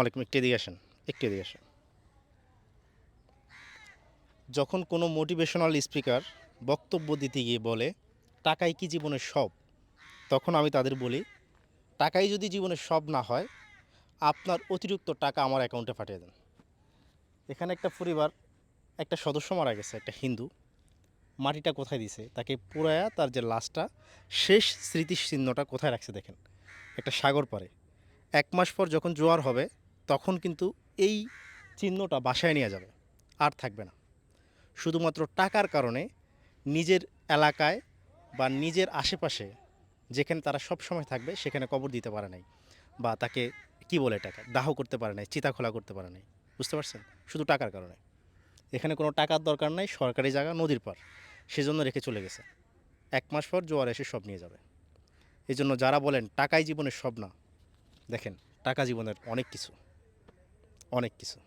ওয়ালাইকুম, একটু এদিকে আসেন। একটু এদিকে আসেন। যখন কোনো মোটিভেশনাল স্পিকার বক্তব্য দিতে গিয়ে বলে টাকাই কি জীবনের সব, তখন আমি তাদের বলি টাকাই যদি জীবনের সব না হয়, আপনার অতিরিক্ত টাকা আমার অ্যাকাউন্টে পাঠিয়ে দেন। এখানে একটা পরিবার, একটা সদস্য মারা গেছে, একটা হিন্দু। মাটিটা কোথায় দিছে, তাকে পুরায়া তার যে লাশটা, শেষ স্মৃতিচিহ্নটা কোথায় রাখছে দেখেন, একটা সাগর পাড়ে। 1 মাস পর যখন জোয়ার হবে, তখন কিন্তু এই চিহ্নটা বাসায় নিয়ে যাবে, আর থাকবে না। শুধুমাত্র টাকার কারণে নিজের এলাকায় বা নিজের আশেপাশে যেখানে তারা সব সময় থাকবে সেখানে কবর দিতে পারে নাই, বা তাকে কি বলে টাকা দাহ করতে পারে নাই, চিতাখোলা করতে পারে নাই। বুঝতে পারছেন? শুধু টাকার কারণে। এখানে কোনো টাকার দরকার নাই, সরকারি জায়গা, নদীর পার, সেজন্য রেখে চলে গেছে। 1 মাস পর জোয়ার এসে সব নিয়ে যাবে। এই জন্য যারা বলেন টাকাই জীবনের সব না, দেখেন টাকা জীবনের অনেক কিছু, অনেক কিছু।